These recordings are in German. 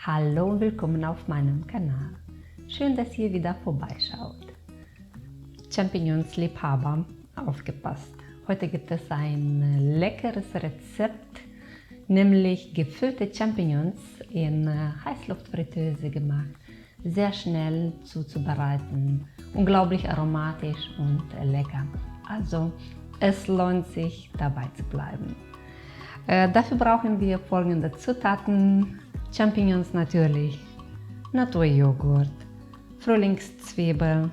Hallo und willkommen auf meinem Kanal. Schön, dass ihr wieder vorbeischaut. Champignons-Liebhaber, aufgepasst. Heute gibt es ein leckeres Rezept, nämlich gefüllte Champignons in Heißluftfritteuse gemacht. Sehr schnell zuzubereiten, unglaublich aromatisch und lecker. Also es lohnt sich, dabei zu bleiben. Dafür brauchen wir folgende Zutaten: Champignons natürlich, Naturjoghurt, Frühlingszwiebel,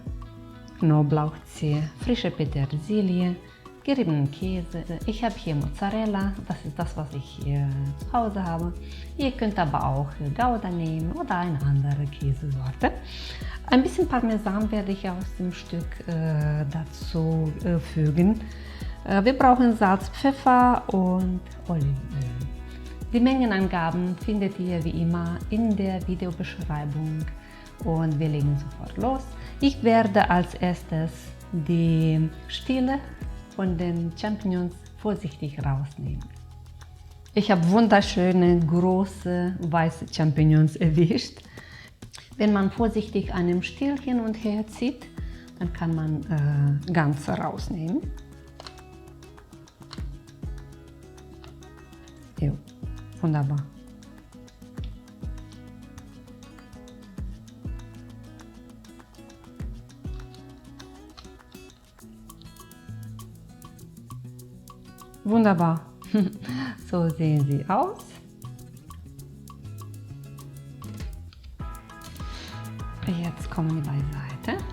Knoblauchzehe, frische Petersilie, geriebenen Käse. Ich habe hier Mozzarella, das ist das, was ich hier zu Hause habe. Ihr könnt aber auch Gouda nehmen oder eine andere Käsesorte. Ein bisschen Parmesan werde ich aus dem Stück dazu fügen. Wir brauchen Salz, Pfeffer und Olivenöl. Die Mengenangaben findet ihr wie immer in der Videobeschreibung und wir legen sofort los. Ich werde als erstes die Stiele von den Champignons vorsichtig rausnehmen. Ich habe wunderschöne, große, weiße Champignons erwischt. Wenn man vorsichtig an dem Stiel hin und her zieht, dann kann man ganz rausnehmen. Jo. Wunderbar. Wunderbar. So sehen sie aus. Jetzt kommen die beiseite.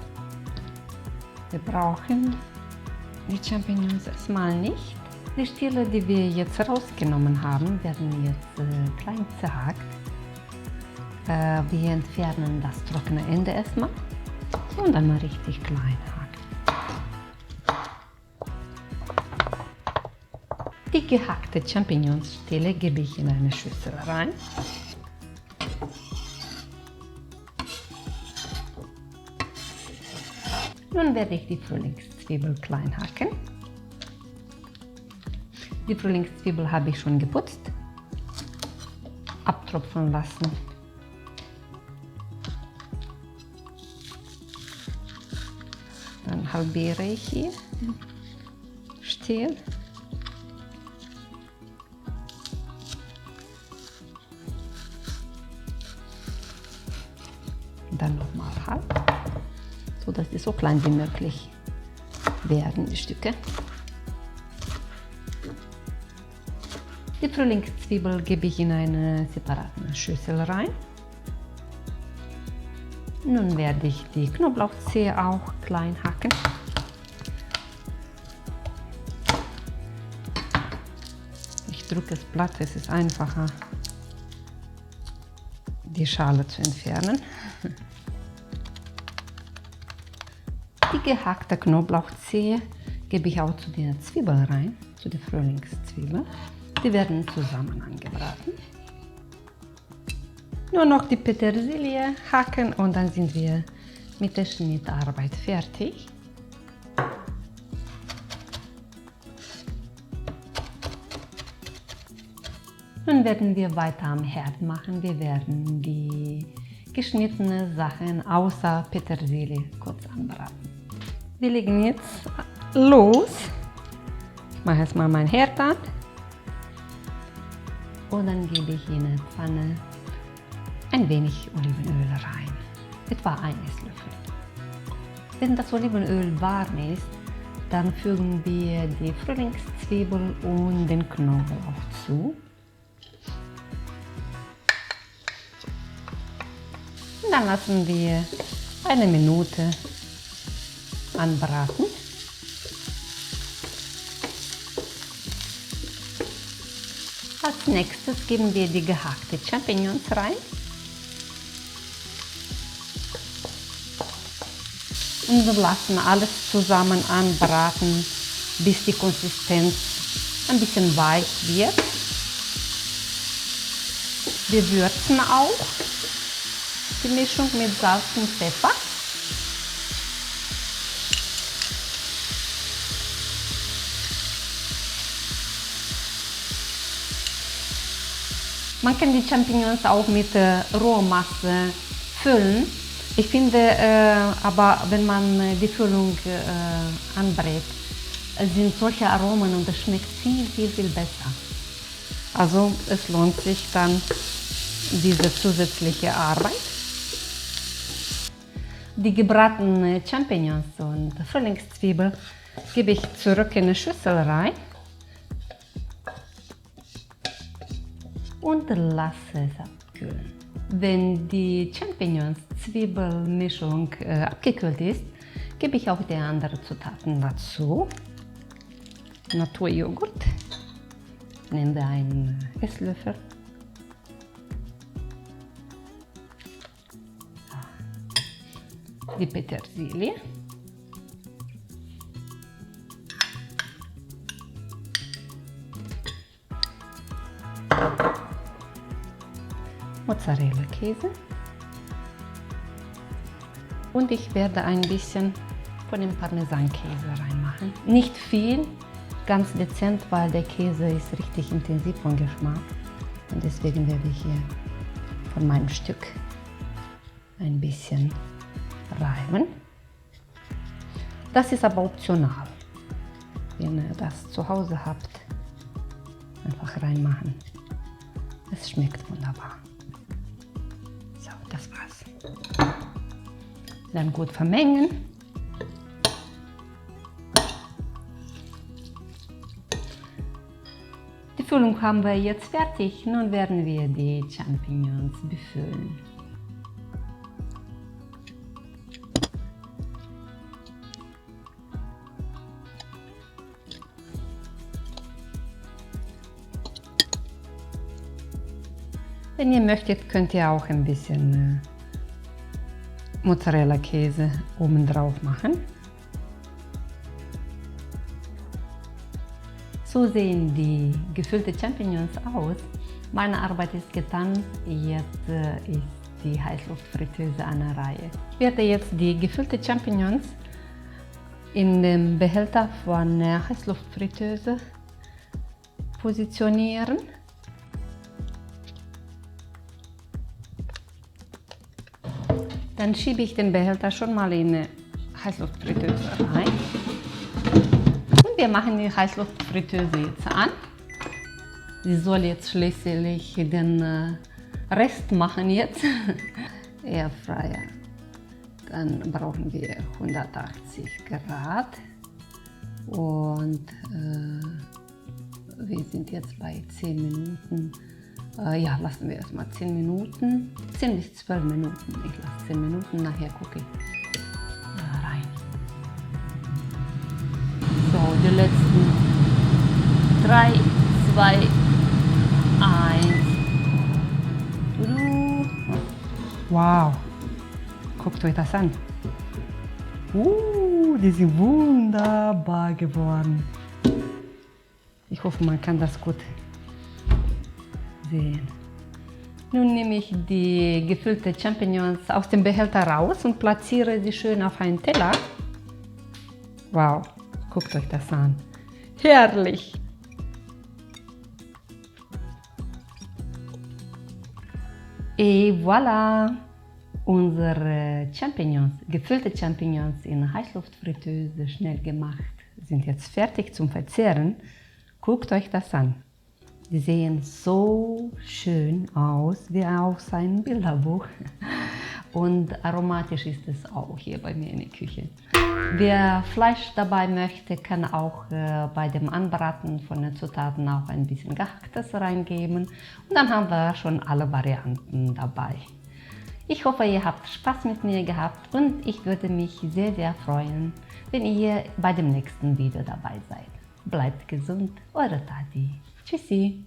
Wir brauchen die Champignons erstmal nicht. Die Stiele, die wir jetzt rausgenommen haben, werden jetzt klein zerhackt. Wir entfernen das trockene Ende erstmal und dann mal richtig klein hacken. Die gehackte Champignonsstiele gebe ich in eine Schüssel rein. Nun werde ich die Frühlingszwiebel klein hacken. Die Frühlingszwiebel habe ich schon geputzt, abtropfen lassen. Dann halbiere ich hier den Stiel. Dann nochmal halb, so dass die so klein wie möglich werden, die Stücke. Die Frühlingszwiebel gebe ich in eine separate Schüssel rein. Nun werde ich die Knoblauchzehe auch klein hacken. Ich drücke das Blatt, es ist einfacher, die Schale zu entfernen. Die gehackte Knoblauchzehe gebe ich auch zu der Zwiebel rein, zu der Frühlingszwiebel. Die werden zusammen angebraten. Nur noch die Petersilie hacken und dann sind wir mit der Schnittarbeit fertig. Nun werden wir weiter am Herd machen. Wir werden die geschnittenen Sachen außer Petersilie kurz anbraten. Wir legen jetzt los. Ich mache erstmal mein Herd an. Und dann gebe ich in eine Pfanne ein wenig Olivenöl rein, etwa ein Esslöffel. Wenn das Olivenöl warm ist, dann fügen wir die Frühlingszwiebel und den Knoblauch zu. Und dann lassen wir eine Minute anbraten. Als nächstes geben wir die gehackte Champignons rein und wir lassen alles zusammen anbraten, bis die Konsistenz ein bisschen weich wird. Wir würzen auch die Mischung mit Salz und Pfeffer. Man kann die Champignons auch mit roher Masse füllen. Ich finde aber, wenn man die Füllung anbrät, sind solche Aromen und es schmeckt viel, viel, viel besser. Also es lohnt sich dann diese zusätzliche Arbeit. Die gebratenen Champignons und Frühlingszwiebel gebe ich zurück in eine Schüssel rein und lasse es abkühlen. Wenn die Champignons-Zwiebelmischung abgekühlt ist, gebe ich auch die anderen Zutaten dazu. Naturjoghurt, nehmen wir einen Esslöffel. Die Petersilie. Mozzarella-Käse. Und ich werde ein bisschen von dem Parmesankäse reinmachen. Nicht viel, ganz dezent, weil der Käse ist richtig intensiv von Geschmack. Und deswegen werde ich hier von meinem Stück ein bisschen reiben. Das ist aber optional. Wenn ihr das zu Hause habt, einfach reinmachen. Es schmeckt wunderbar. So, das war's. Dann gut vermengen. Die Füllung haben wir jetzt fertig. Nun werden wir die Champignons befüllen. Wenn ihr möchtet, könnt ihr auch ein bisschen Mozzarella-Käse oben drauf machen. So sehen die gefüllten Champignons aus. Meine Arbeit ist getan. Jetzt ist die Heißluftfritteuse an der Reihe. Ich werde jetzt die gefüllten Champignons in den Behälter von der Heißluftfritteuse positionieren. Dann schiebe ich den Behälter schon mal in die Heißluftfritteuse rein. Und wir machen die Heißluftfritteuse jetzt an. Sie soll jetzt schließlich den Rest machen jetzt. Airfryer. Dann brauchen wir 180 Grad. Und wir sind jetzt bei 10 Minuten. Ja, lassen wir erstmal 10 Minuten, 10 bis 12 Minuten. Ich lasse 10 Minuten, nachher gucke ich rein. So, die letzten 3, 2, 1. Wow, guckt euch das an. Die sind wunderbar geworden. Ich hoffe, man kann das gut sehen. Nun nehme ich die gefüllten Champignons aus dem Behälter raus und platziere sie schön auf einen Teller. Wow, guckt euch das an. Herrlich! Et voilà! Unsere Champignons, gefüllte Champignons in Heißluftfritteuse, schnell gemacht, sind jetzt fertig zum Verzehren. Guckt euch das an. Die sehen so schön aus, wie aus einem Bilderbuch. Und aromatisch ist es auch hier bei mir in der Küche. Wer Fleisch dabei möchte, kann auch bei dem Anbraten von den Zutaten auch ein bisschen Gehacktes reingeben. Und dann haben wir schon alle Varianten dabei. Ich hoffe, ihr habt Spaß mit mir gehabt und ich würde mich sehr, sehr freuen, wenn ihr bei dem nächsten Video dabei seid. Bleibt gesund, eure Tati. Tschüssi!